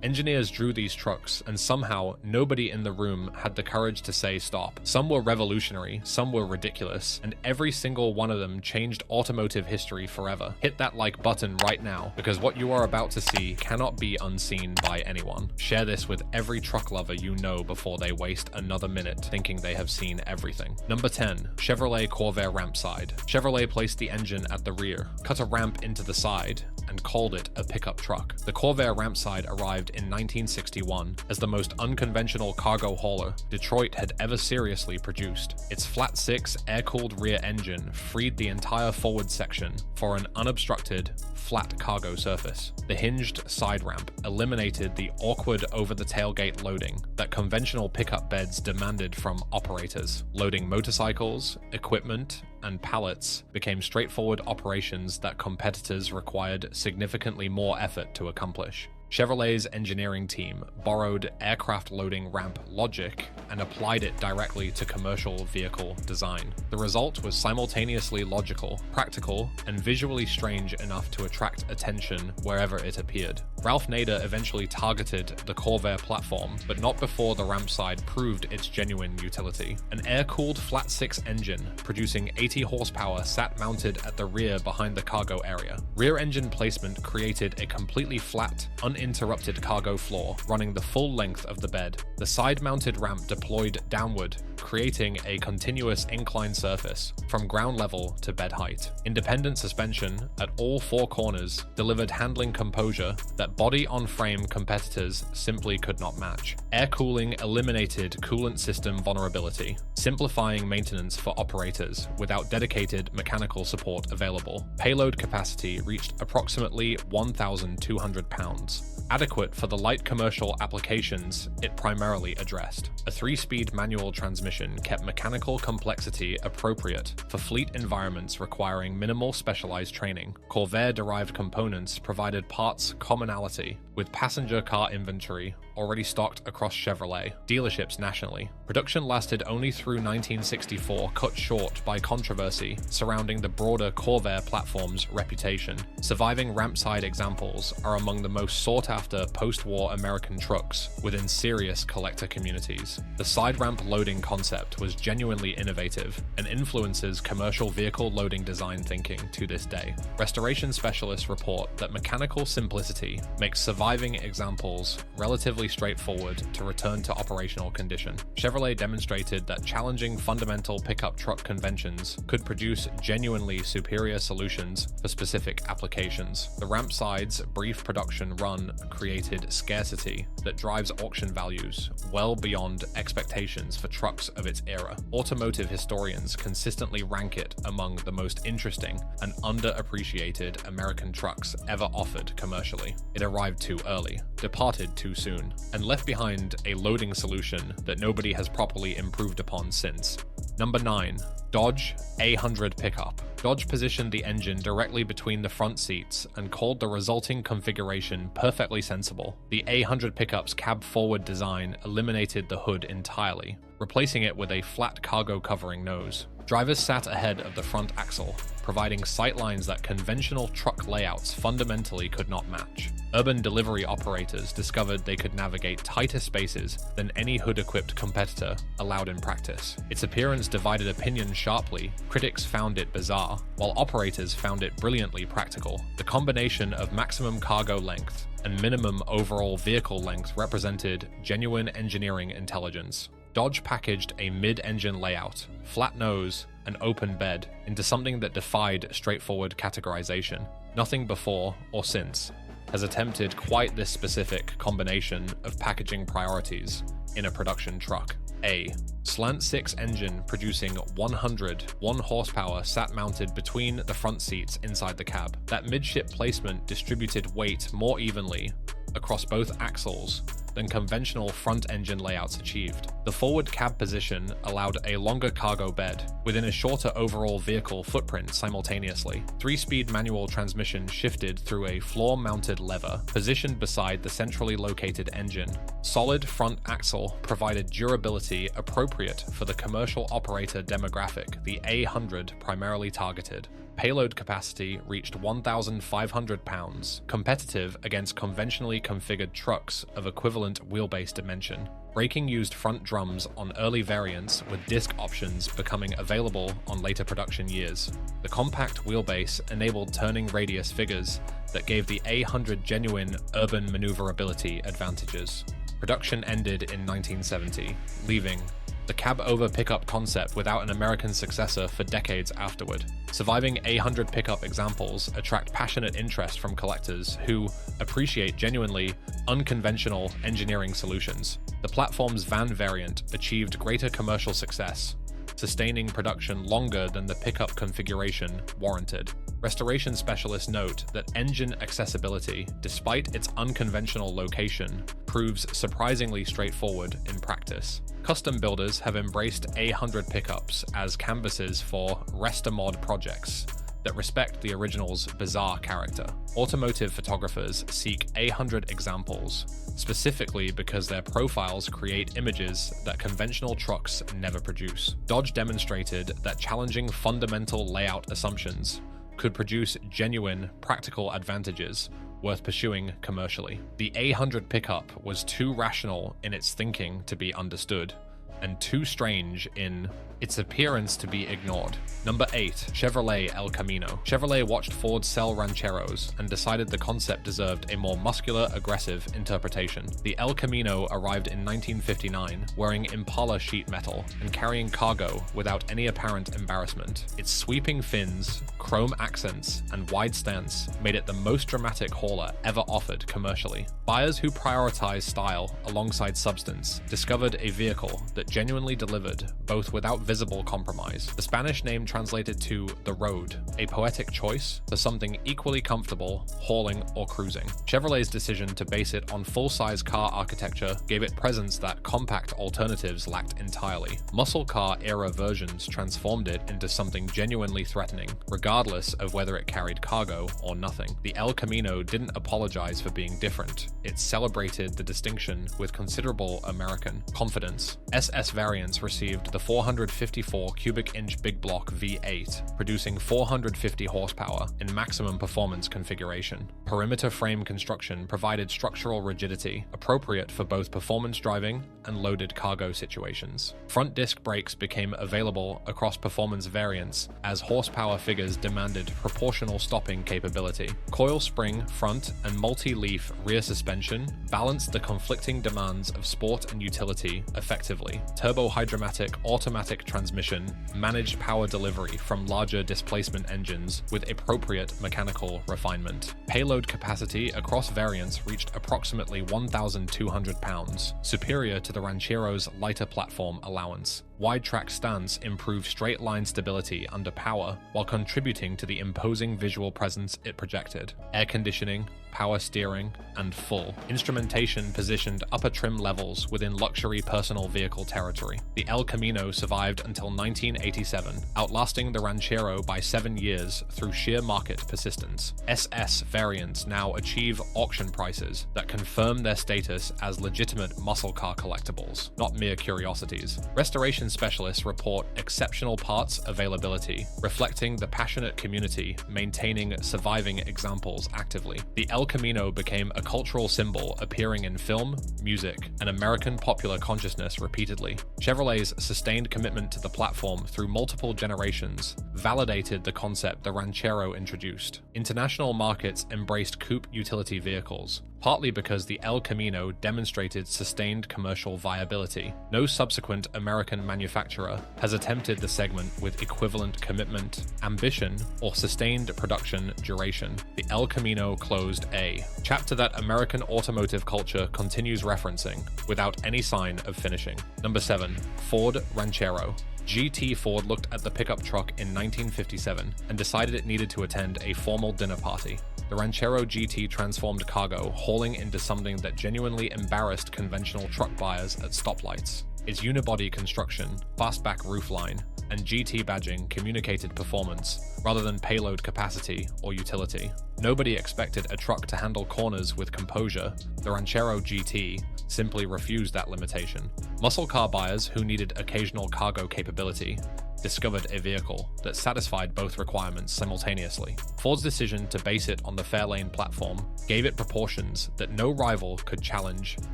Engineers drew these trucks, and somehow nobody in the room had the courage to say stop. Some were revolutionary, some were ridiculous, and every single one of them changed automotive history forever. Hit that like button right now, because what you are about to see cannot be unseen by anyone. Share this with every truck lover you know before they waste another minute thinking they have seen everything. Number 10. Chevrolet Corvair Rampside. Chevrolet placed the engine at the rear, cut a ramp into the side, and called it a pickup truck. The Corvair Rampside arrived in 1961 as the most unconventional cargo hauler Detroit had ever seriously produced. Its flat-six air-cooled rear engine freed the entire forward section for an unobstructed, flat cargo surface. The hinged side ramp eliminated the awkward over-the-tailgate loading that conventional pickup beds demanded from operators. Loading motorcycles, equipment, and pallets became straightforward operations that competitors required significantly more effort to accomplish. Chevrolet's engineering team borrowed aircraft loading ramp logic and applied it directly to commercial vehicle design. The result was simultaneously logical, practical, and visually strange enough to attract attention wherever it appeared. Ralph Nader eventually targeted the Corvair platform, but not before the Rampside proved its genuine utility. An air-cooled flat-six engine producing 80 horsepower sat mounted at the rear behind the cargo area. Rear engine placement created a completely flat, uninterrupted cargo floor running the full length of the bed. The side-mounted ramp deployed downward, creating a continuous incline surface from ground level to bed height. Independent suspension at all four corners delivered handling composure that body-on-frame competitors simply could not match. Air cooling eliminated coolant system vulnerability, simplifying maintenance for operators without dedicated mechanical support available. Payload capacity reached approximately 1,200 pounds, adequate for the light commercial applications it primarily addressed. A 3-speed manual transmission kept mechanical complexity appropriate for fleet environments requiring minimal specialized training. Corvair-derived components provided parts commonality with passenger car inventory already stocked across Chevrolet dealerships nationally. Production lasted only through 1964, cut short by controversy surrounding the broader Corvair platform's reputation. Surviving Rampside examples are among the most sought-after post-war American trucks within serious collector communities. The side ramp loading concept was genuinely innovative and influences commercial vehicle loading design thinking to this day. Restoration specialists report that mechanical simplicity makes surviving examples relatively straightforward to return to operational condition. Chevrolet demonstrated that challenging fundamental pickup truck conventions could produce genuinely superior solutions for specific applications. The Rampside's brief production run created scarcity that drives auction values well beyond expectations for trucks of its era. Automotive historians consistently rank it among the most interesting and underappreciated American trucks ever offered commercially. It arrived too early, departed too soon, and left behind a loading solution that nobody has properly improved upon since. Number 9. Dodge A100 Pickup. Dodge positioned the engine directly between the front seats and called the resulting configuration perfectly sensible. The A100 Pickup's cab-forward design eliminated the hood entirely, replacing it with a flat cargo covering nose. Drivers sat ahead of the front axle, providing sightlines that conventional truck layouts fundamentally could not match. Urban delivery operators discovered they could navigate tighter spaces than any hood-equipped competitor allowed in practice. Its appearance divided opinion sharply. Critics found it bizarre, while operators found it brilliantly practical. The combination of maximum cargo length and minimum overall vehicle length represented genuine engineering intelligence. Dodge packaged a mid-engine layout, flat nose, and open bed into something that defied straightforward categorization. Nothing before or since has attempted quite this specific combination of packaging priorities in a production truck. A slant 6 engine producing 101 horsepower sat mounted between the front seats inside the cab. That midship placement distributed weight more evenly across both axles than conventional front engine layouts achieved. The forward cab position allowed a longer cargo bed, within a shorter overall vehicle footprint simultaneously. 3-speed manual transmission shifted through a floor-mounted lever, positioned beside the centrally located engine. Solid front axle provided durability appropriate for the commercial operator demographic the A100 primarily targeted. Payload capacity reached 1,500 pounds, competitive against conventionally configured trucks of equivalent wheelbase dimension. Braking used front drums on early variants, with disc options becoming available on later production years. The compact wheelbase enabled turning radius figures that gave the A100 genuine urban maneuverability advantages. Production ended in 1970, leaving the cab-over pickup concept without an American successor for decades afterward. Surviving A100 pickup examples attract passionate interest from collectors who appreciate genuinely unconventional engineering solutions. The platform's van variant achieved greater commercial success, sustaining production longer than the pickup configuration warranted. Restoration specialists note that engine accessibility, despite its unconventional location, proves surprisingly straightforward in practice. Custom builders have embraced A100 pickups as canvases for rest-a-mod projects that respect the original's bizarre character. Automotive photographers seek A100 examples, specifically because their profiles create images that conventional trucks never produce. Dodge demonstrated that challenging fundamental layout assumptions could produce genuine, practical advantages worth pursuing commercially. The A100 pickup was too rational in its thinking to be understood, and too strange in its appearance to be ignored. Number 8. Chevrolet El Camino. Chevrolet watched Ford sell Rancheros and decided the concept deserved a more muscular, aggressive interpretation. The El Camino arrived in 1959, wearing Impala sheet metal and carrying cargo without any apparent embarrassment. Its sweeping fins, chrome accents, and wide stance made it the most dramatic hauler ever offered commercially. Buyers who prioritized style alongside substance discovered a vehicle that genuinely delivered, both without visible compromise. The Spanish name translated to the road, a poetic choice for something equally comfortable, hauling or cruising. Chevrolet's decision to base it on full-size car architecture gave it presence that compact alternatives lacked entirely. Muscle car era versions transformed it into something genuinely threatening, regardless of whether it carried cargo or nothing. The El Camino didn't apologize for being different. It celebrated the distinction with considerable American confidence. SS variants received the 454 cubic inch big block V8, producing 450 horsepower in maximum performance configuration. Perimeter frame construction provided structural rigidity, appropriate for both performance driving and loaded cargo situations. Front disc brakes became available across performance variants as horsepower figures demanded proportional stopping capability. Coil spring front and multi-leaf rear suspension balanced the conflicting demands of sport and utility effectively. Turbo-hydromatic automatic transmission managed power delivery from larger displacement engines with appropriate mechanical refinement. Payload capacity across variants reached approximately 1,200 pounds, superior to the Ranchero's lighter platform allowance. Wide track stance improved straight line stability under power while contributing to the imposing visual presence it projected. Air conditioning, power steering, and full instrumentation positioned upper trim levels within luxury personal vehicle territory. The El Camino survived until 1987, outlasting the Ranchero by 7 years through sheer market persistence. SS variants now achieve auction prices that confirm their status as legitimate muscle car collectibles, not mere curiosities. Restoration specialists report exceptional parts availability, reflecting the passionate community maintaining surviving examples actively. The El Camino became a cultural symbol appearing in film, music, and American popular consciousness repeatedly. Chevrolet's sustained commitment to the platform through multiple generations validated the concept the Ranchero introduced. International markets embraced coupe utility vehicles, partly because the El Camino demonstrated sustained commercial viability. No subsequent American manufacturer has attempted the segment with equivalent commitment, ambition, or sustained production duration. The El Camino closed a chapter that American automotive culture continues referencing without any sign of finishing. Number 7. Ford Ranchero. GT Ford looked at the pickup truck in 1957 and decided it needed to attend a formal dinner party. The Ranchero GT transformed cargo hauling into something that genuinely embarrassed conventional truck buyers at stoplights. Its unibody construction, fastback roofline, and GT badging communicated performance rather than payload capacity or utility. Nobody expected a truck to handle corners with composure. The Ranchero GT simply refused that limitation. Muscle car buyers who needed occasional cargo capability discovered a vehicle that satisfied both requirements simultaneously. Ford's decision to base it on the Fairlane platform gave it proportions that no rival could challenge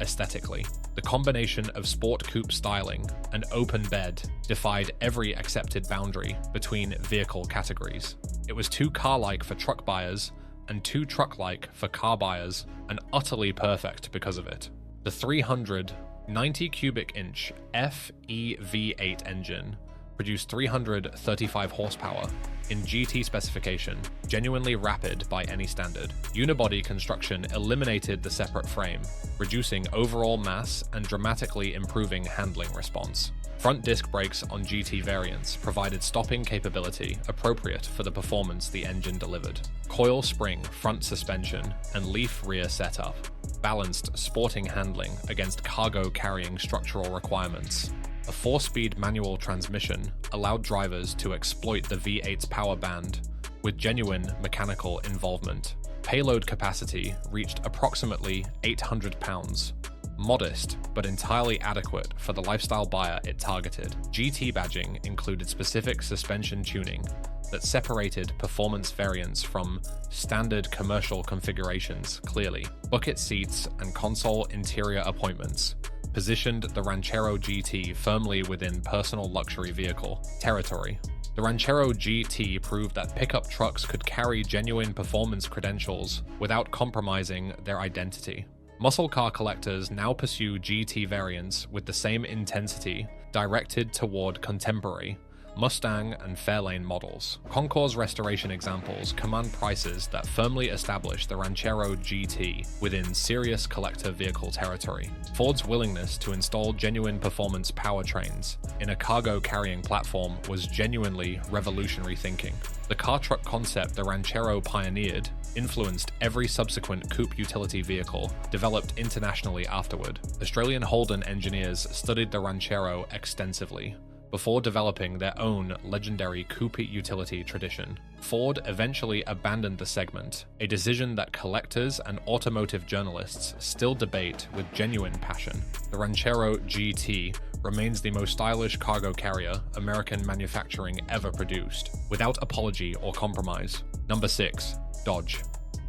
aesthetically. The combination of sport coupe styling and open bed defied every accepted boundary between vehicle categories. It was too car-like for truck buyers and too truck-like for car buyers, and utterly perfect because of it. The 390 cubic inch FEV8 engine produced 335 horsepower in GT specification, genuinely rapid by any standard. Unibody construction eliminated the separate frame, reducing overall mass and dramatically improving handling response. Front disc brakes on GT variants provided stopping capability appropriate for the performance the engine delivered. Coil spring front suspension and leaf rear setup balanced sporting handling against cargo carrying structural requirements. A 4-speed manual transmission allowed drivers to exploit the V8's power band with genuine mechanical involvement. Payload capacity reached approximately 800 pounds, modest but entirely adequate for the lifestyle buyer it targeted. GT badging included specific suspension tuning that separated performance variants from standard commercial configurations clearly. Bucket seats and console interior appointments positioned the Ranchero GT firmly within personal luxury vehicle territory. The Ranchero GT proved that pickup trucks could carry genuine performance credentials without compromising their identity. Muscle car collectors now pursue GT variants with the same intensity directed toward contemporary Mustang and Fairlane models. Concours restoration examples command prices that firmly establish the Ranchero GT within serious collector vehicle territory. Ford's willingness to install genuine performance powertrains in a cargo carrying platform was genuinely revolutionary thinking. The car truck concept the Ranchero pioneered influenced every subsequent coupe utility vehicle developed internationally afterward. Australian Holden engineers studied the Ranchero extensively before developing their own legendary coupe utility tradition. Ford eventually abandoned the segment, a decision that collectors and automotive journalists still debate with genuine passion. The Ranchero GT remains the most stylish cargo carrier American manufacturing ever produced, without apology or compromise. Number 6. Dodge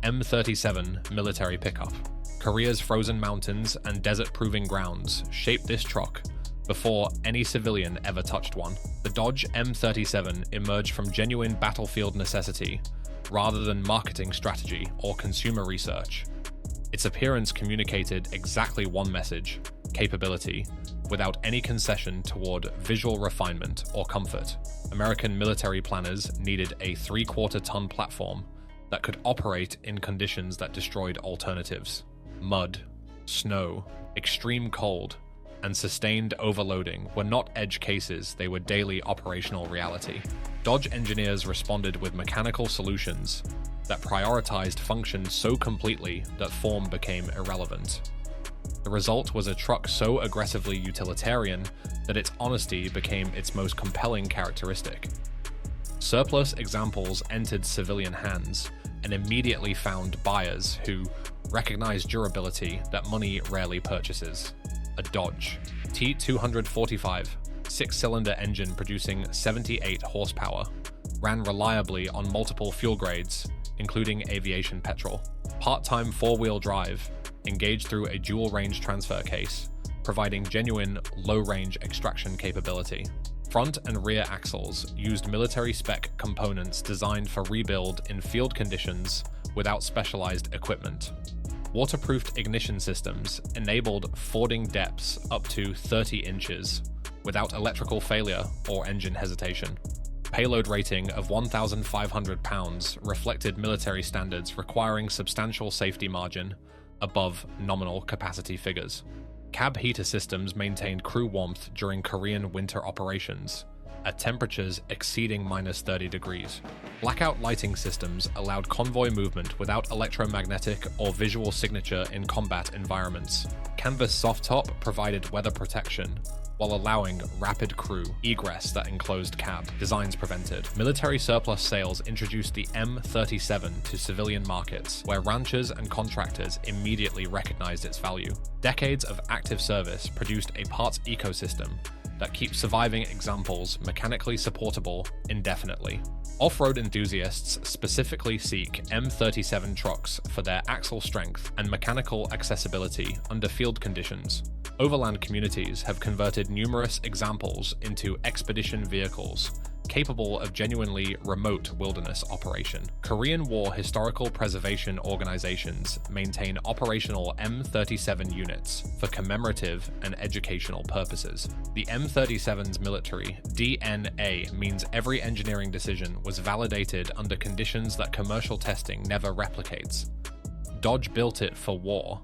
M37 military pickup. Korea's frozen mountains and desert-proving grounds shaped this truck before any civilian ever touched one. The Dodge M37 emerged from genuine battlefield necessity rather than marketing strategy or consumer research. Its appearance communicated exactly one message: capability, without any concession toward visual refinement or comfort. American military planners needed a 3/4-ton platform that could operate in conditions that destroyed alternatives. Mud, snow, extreme cold, and sustained overloading were not edge cases, they were daily operational reality. Dodge engineers responded with mechanical solutions that prioritized function so completely that form became irrelevant. The result was a truck so aggressively utilitarian that its honesty became its most compelling characteristic. Surplus examples entered civilian hands and immediately found buyers who recognized durability that money rarely purchases. A Dodge T245 6-cylinder engine producing 78 horsepower ran reliably on multiple fuel grades, including aviation petrol. Part-time 4-wheel drive engaged through a dual-range transfer case, providing genuine low-range extraction capability. Front and rear axles used military-spec components designed for rebuild in field conditions without specialized equipment. Waterproofed ignition systems enabled fording depths up to 30 inches without electrical failure or engine hesitation. Payload rating of 1,500 pounds reflected military standards requiring substantial safety margin above nominal capacity figures. Cab heater systems maintained crew warmth during Korean winter operations at temperatures exceeding -30 degrees. Blackout lighting systems allowed convoy movement without electromagnetic or visual signature in combat environments. Canvas soft top provided weather protection, while allowing rapid crew, egress that enclosed cab, designs prevented. Military surplus sales introduced the M37 to civilian markets, where ranchers and contractors immediately recognized its value. Decades of active service produced a parts ecosystem that keeps surviving examples mechanically supportable indefinitely. Off-road enthusiasts specifically seek M37 trucks for their axle strength and mechanical accessibility under field conditions. Overland communities have converted numerous examples into expedition vehicles, capable of genuinely remote wilderness operation. Korean War historical preservation organizations maintain operational M37 units for commemorative and educational purposes. The M37's military DNA means every engineering decision was validated under conditions that commercial testing never replicates. Dodge built it for war,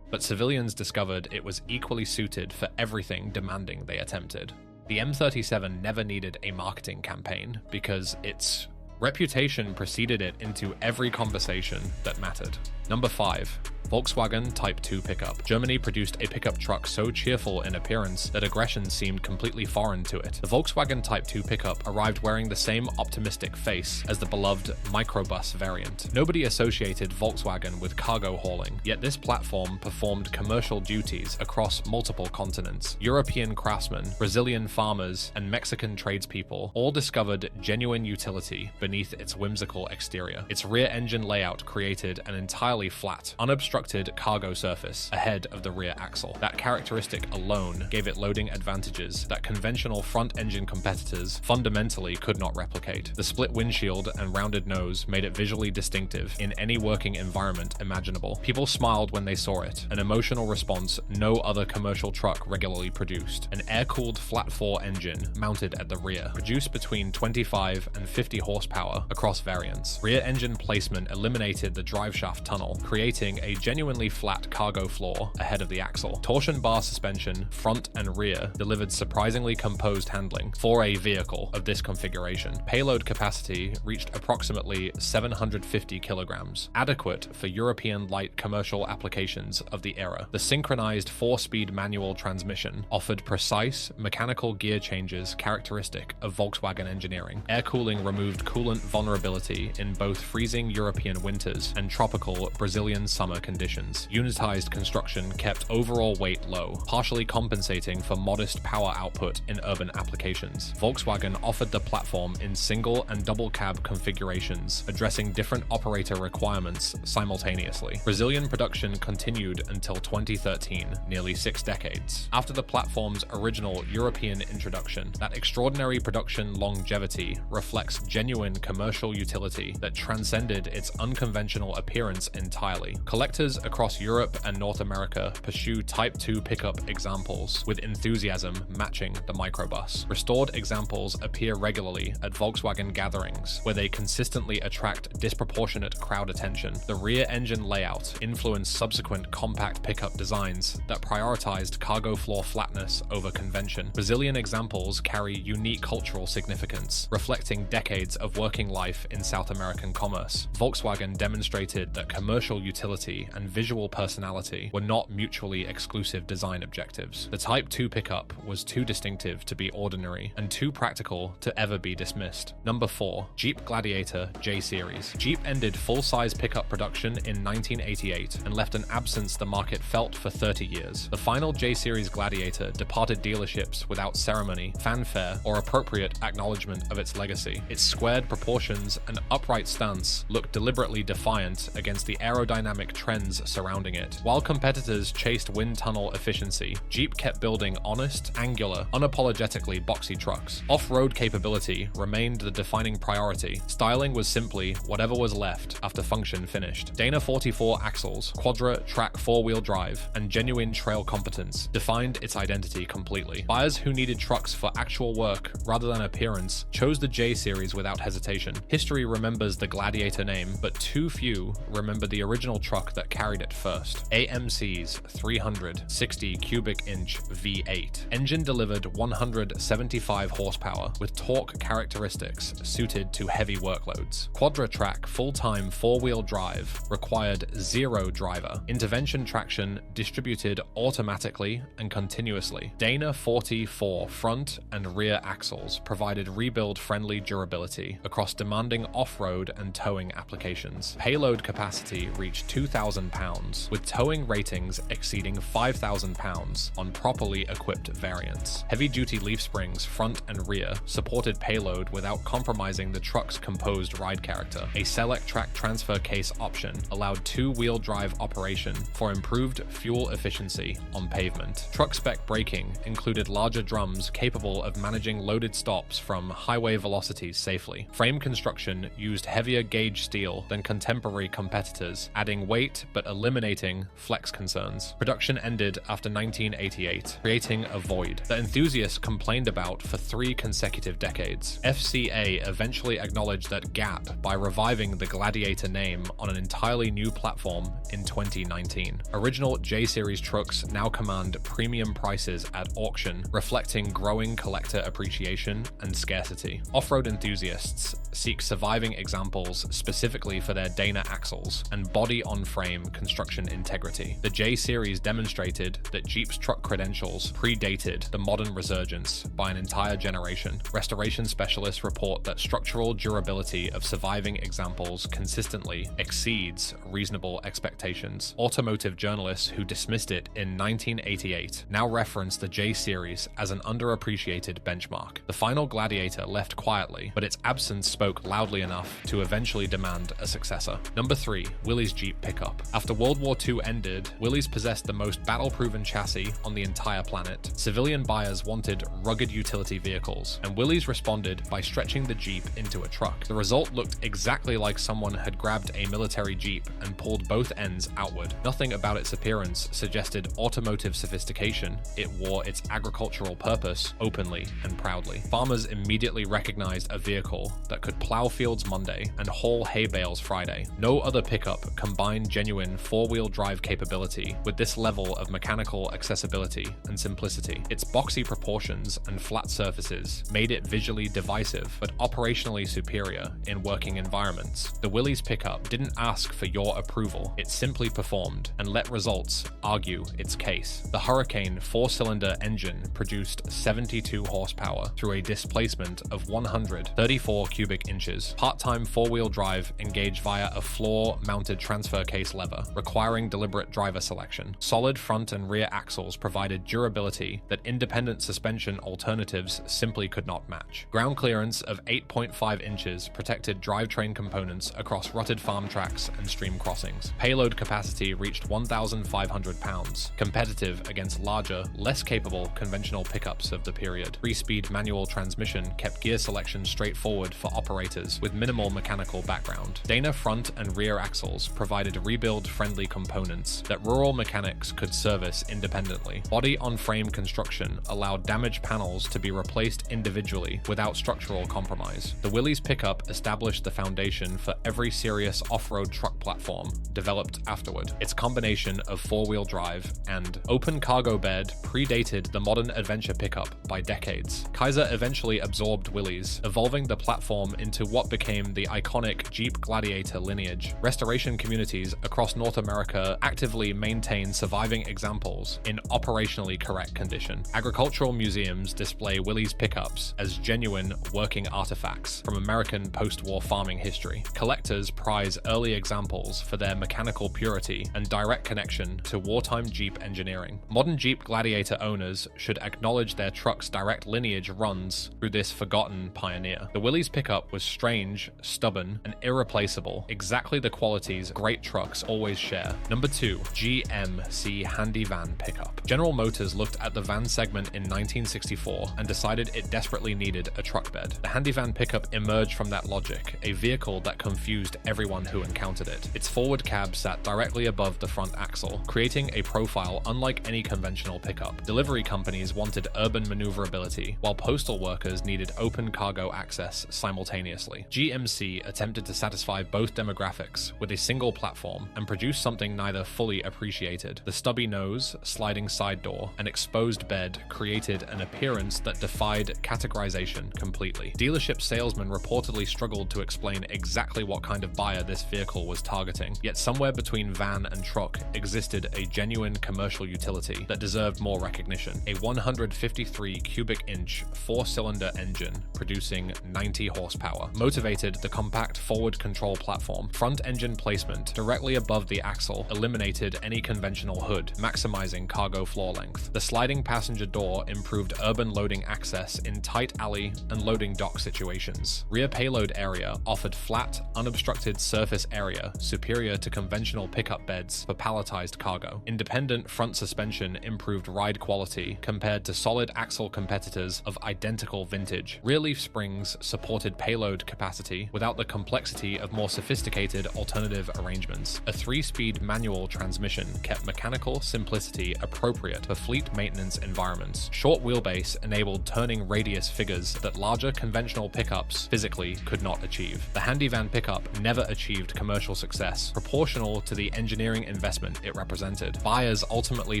but civilians discovered it was equally suited for everything demanding they attempted. The M37 never needed a marketing campaign because its reputation preceded it into every conversation that mattered. Number 5. Volkswagen Type 2 pickup. Germany produced a pickup truck so cheerful in appearance that aggression seemed completely foreign to it. The Volkswagen Type 2 pickup arrived wearing the same optimistic face as the beloved microbus variant. Nobody associated Volkswagen with cargo hauling, yet this platform performed commercial duties across multiple continents. European craftsmen, Brazilian farmers, and Mexican tradespeople all discovered genuine utility beneath its whimsical exterior. Its rear engine layout created an entirely flat, unobstructed cargo surface ahead of the rear axle. That characteristic alone gave it loading advantages that conventional front-engine competitors fundamentally could not replicate. The split windshield and rounded nose made it visually distinctive in any working environment imaginable. People smiled when they saw it, an emotional response no other commercial truck regularly produced. An air-cooled flat-4 engine mounted at the rear, produced between 25 and 50 horsepower across variants. Rear engine placement eliminated the driveshaft tunnel, creating a genuinely flat cargo floor ahead of the axle. Torsion bar suspension, front and rear, delivered surprisingly composed handling for a vehicle of this configuration. Payload capacity reached approximately 750 kilograms, adequate for European light commercial applications of the era. The synchronized 4-speed manual transmission offered precise mechanical gear changes characteristic of Volkswagen engineering. Air cooling removed coolant vulnerability in both freezing European winters and tropical Brazilian summer conditions. Unitized construction kept overall weight low, partially compensating for modest power output in urban applications. Volkswagen offered the platform in single and double cab configurations, addressing different operator requirements simultaneously. Brazilian production continued until 2013, nearly 6 decades. After the platform's original European introduction, that extraordinary production longevity reflects genuine commercial utility that transcended its unconventional appearance entirely. Collectors across Europe and North America pursue Type 2 pickup examples with enthusiasm matching the microbus. Restored examples appear regularly at Volkswagen gatherings, where they consistently attract disproportionate crowd attention. The rear engine layout influenced subsequent compact pickup designs that prioritized cargo floor flatness over convention. Brazilian examples carry unique cultural significance, reflecting decades of working life in South American commerce. Volkswagen demonstrated that commercial utility and visual personality were not mutually exclusive design objectives. The Type 2 pickup was too distinctive to be ordinary and too practical to ever be dismissed. Number 4. Jeep Gladiator J Series. Jeep ended full-size pickup production in 1988 and left an absence the market felt for 30 years. The final J Series Gladiator departed dealerships without ceremony, fanfare, or appropriate acknowledgement of its legacy. Its squared proportions and upright stance looked deliberately defiant against the aerodynamic trends surrounding it. While competitors chased wind tunnel efficiency, Jeep kept building honest, angular, unapologetically boxy trucks. Off-road capability remained the defining priority. Styling was simply whatever was left after function finished. Dana 44 axles, quadra track 4-wheel drive, and genuine trail competence defined its identity completely. Buyers who needed trucks for actual work rather than appearance chose the J Series without hesitation. History remembers the Gladiator name, but too few remember but the original truck that carried it first. AMC's 360 cubic inch V8. Engine delivered 175 horsepower with torque characteristics suited to heavy workloads. Quadra-track full-time four-wheel drive required zero driver. Intervention traction distributed automatically and continuously. Dana 44 front and rear axles provided rebuild-friendly durability across demanding off-road and towing applications. Payload capacity reached 2,000 pounds, with towing ratings exceeding 5,000 pounds on properly equipped variants. Heavy-duty leaf springs front and rear supported payload without compromising the truck's composed ride character. A Selec-Track transfer case option allowed two-wheel drive operation for improved fuel efficiency on pavement. Truck spec braking included larger drums capable of managing loaded stops from highway velocities safely. Frame construction used heavier gauge steel than contemporary competitors, adding weight but eliminating flex concerns. Production ended after 1988, creating a void that enthusiasts complained about for 3 consecutive decades. FCA eventually acknowledged that gap by reviving the Gladiator name on an entirely new platform in 2019. Original J-Series trucks now command premium prices at auction, reflecting growing collector appreciation and scarcity. Off-road enthusiasts seek surviving examples specifically for their Dana axles and body-on-frame construction integrity. The J-Series demonstrated that Jeep's truck credentials predated the modern resurgence by an entire generation. Restoration specialists report that structural durability of surviving examples consistently exceeds reasonable expectations. Automotive journalists who dismissed it in 1988 now reference the J-Series as an underappreciated benchmark. The final Gladiator left quietly, but its absence spoke loudly enough to eventually demand a successor. Number 3, Willys Jeep Pickup. After World War II ended, Willys possessed the most battle-proven chassis on the entire planet. Civilian buyers wanted rugged utility vehicles, and Willys responded by stretching the Jeep into a truck. The result looked exactly like someone had grabbed a military Jeep and pulled both ends outward. Nothing about its appearance suggested automotive sophistication. It wore its agricultural purpose openly and proudly. Farmers immediately recognized a vehicle that could plow fields Monday and haul hay bales Friday. No other pickup combined genuine four-wheel drive capability with this level of mechanical accessibility and simplicity. Its boxy proportions and flat surfaces made it visually divisive but operationally superior in working environments. The Willys pickup didn't ask for your approval, it simply performed and let results argue its case. The Hurricane 4-cylinder engine produced 72 horsepower through a displacement of 134 cubic inches. Part-time four-wheel drive engaged via a floor-mounted transfer case lever, requiring deliberate driver selection. Solid front and rear axles provided durability that independent suspension alternatives simply could not match. Ground clearance of 8.5 inches protected drivetrain components across rutted farm tracks and stream crossings. Payload capacity reached 1,500 pounds, competitive against larger, less capable conventional pickups of the period. 3-speed manual transmission kept gear selection straightforward for operators with minimal mechanical background. Dana front and rear axles provided rebuild-friendly components that rural mechanics could service independently. Body-on-frame construction allowed damaged panels to be replaced individually without structural compromise. The Willys pickup established the foundation for every serious off-road truck platform developed afterward. Its combination of four-wheel drive and open cargo bed predated the modern adventure pickup by decades. Kaiser eventually absorbed Willys, evolving the platform into what became the iconic Jeep Gladiator lineage. Restoration communities across North America actively maintain surviving examples in operationally correct condition. Agricultural museums display Willys pickups as genuine working artifacts from American post-war farming history. Collectors prize early examples for their mechanical purity and direct connection to wartime Jeep engineering. Modern Jeep Gladiator owners should acknowledge their truck's direct lineage runs through this forgotten pioneer. The Willys pickup was strange, stubborn, and irreplaceable, exactly the qualities great trucks always share. Number 2, GMC Handy Van Pickup. General Motors looked at the van segment in 1964 and decided it desperately needed a truck bed. The Handy Van Pickup emerged from that logic, a vehicle that confused everyone who encountered it. Its forward cab sat directly above the front axle, creating a profile unlike any conventional pickup. Delivery companies wanted urban maneuverability, while postal workers needed open cargo access simultaneously. GMC attempted to satisfy both demographics with a a single platform and produced something neither fully appreciated. The stubby nose, sliding side door, and exposed bed created an appearance that defied categorization completely. Dealership salesmen reportedly struggled to explain exactly what kind of buyer this vehicle was targeting, yet somewhere between van and truck existed a genuine commercial utility that deserved more recognition. A 153 cubic inch 4-cylinder engine producing 90 horsepower motivated the compact forward control platform. Front engine placement directly above the axle eliminated any conventional hood, maximizing cargo floor length. The sliding passenger door improved urban loading access in tight alley and loading dock situations. Rear payload area offered flat, unobstructed surface area superior to conventional pickup beds for palletized cargo. Independent front suspension improved ride quality compared to solid axle competitors of identical vintage. Rear leaf springs supported payload capacity without the complexity of more sophisticated alternative arrangements. A 3-speed manual transmission kept mechanical simplicity appropriate for fleet maintenance environments. Short wheelbase enabled turning radius figures that larger conventional pickups physically could not achieve. The Handy Van Pickup never achieved commercial success proportional to the engineering investment it represented. Buyers ultimately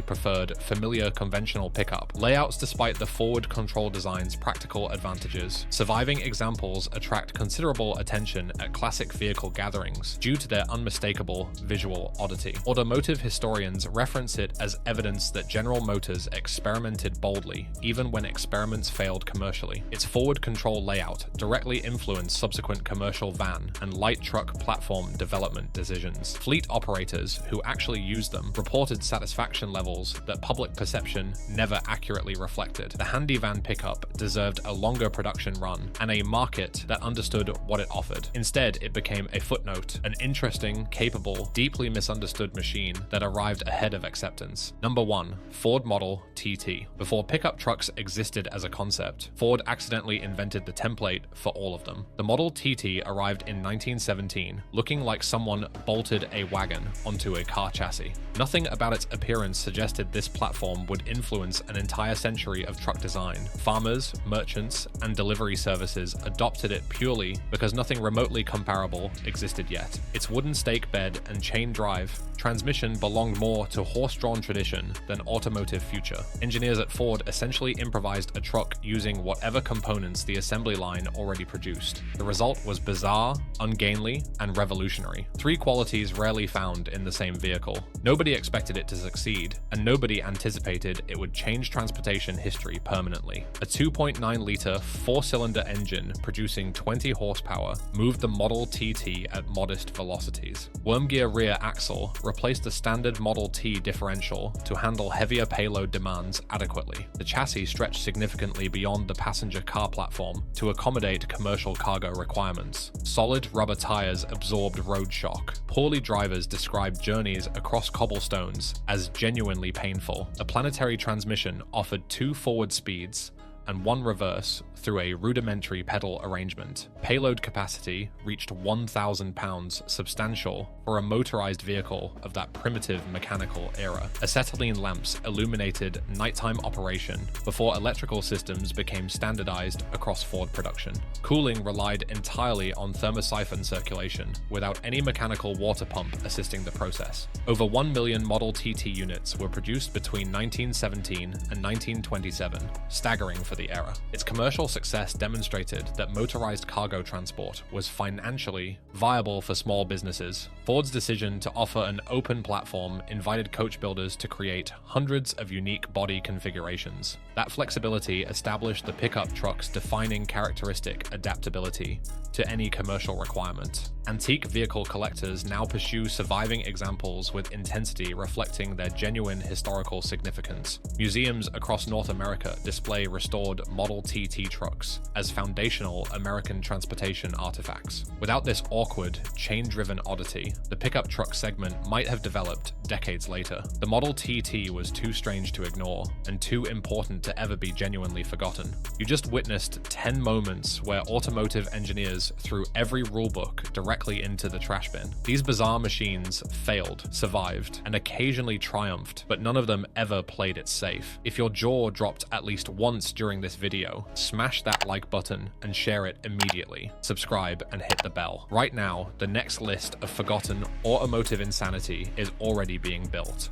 preferred familiar conventional pickup layouts despite the forward control design's practical advantages. Surviving examples attract considerable attention at classic vehicle gatherings due to their unmistakable visual oddity. Automotive historians reference it as evidence that General Motors experimented boldly, even when experiments failed commercially. Its forward control layout directly influenced subsequent commercial van and light truck platform development decisions. Fleet operators who actually used them reported satisfaction levels that public perception never accurately reflected. The Handy Van Pickup deserved a longer production run and a market that understood what it offered. Instead, it became a footnote, an interesting, capable, deeply misunderstood machine that arrived ahead of acceptance. Number 1. Ford Model TT. Before pickup trucks existed as a concept, Ford accidentally invented the template for all of them. The Model TT arrived in 1917, looking like someone bolted a wagon onto a car chassis. Nothing about its appearance suggested this platform would influence an entire century of truck design. Farmers, merchants, and delivery services adopted it purely because nothing remotely comparable existed yet. Its wooden stake bed and chain drive transmission belonged more to horse-drawn tradition than automotive future. Engineers at Ford essentially improvised a truck using whatever components the assembly line already produced. The result was bizarre, ungainly, and revolutionary. 3 qualities rarely found in the same vehicle. Nobody expected it to succeed, and nobody anticipated it would change transportation history permanently. A 2.9-liter 4-cylinder engine producing 20 horsepower moved the Model TT at modest velocities. Worm gear rear axle replaced the standard Model T differential to handle heavier payload demands adequately. The chassis stretched significantly beyond the passenger car platform to accommodate commercial cargo requirements. Solid rubber tires absorbed road shock. Poorly drivers described journeys across cobblestones as genuinely painful. The planetary transmission offered 2 forward speeds and 1 reverse through a rudimentary pedal arrangement. Payload capacity reached 1,000 pounds, substantial for a motorized vehicle of that primitive mechanical era. Acetylene lamps illuminated nighttime operation before electrical systems became standardized across Ford production. Cooling relied entirely on thermosiphon circulation, without any mechanical water pump assisting the process. Over 1 million Model TT units were produced between 1917 and 1927, staggering for the era. Its commercial success demonstrated that motorized cargo transport was financially viable for small businesses. Ford's decision to offer an open platform invited coach builders to create hundreds of unique body configurations. That flexibility established the pickup truck's defining characteristic: adaptability to any commercial requirement. Antique vehicle collectors now pursue surviving examples with intensity reflecting their genuine historical significance. Museums across North America display restored Model TT trucks as foundational American transportation artifacts. Without this awkward, chain-driven oddity, the pickup truck segment might have developed decades later. The Model TT was too strange to ignore and too important to ever be genuinely forgotten. You just witnessed 10 moments where automotive engineers threw every rulebook directly into the trash bin. These bizarre machines failed, survived, and occasionally triumphed, but none of them ever played it safe. If your jaw dropped at least once during sharing this video, smash that like button and share it immediately. Subscribe and hit the bell. Right now, the next list of forgotten automotive insanity is already being built.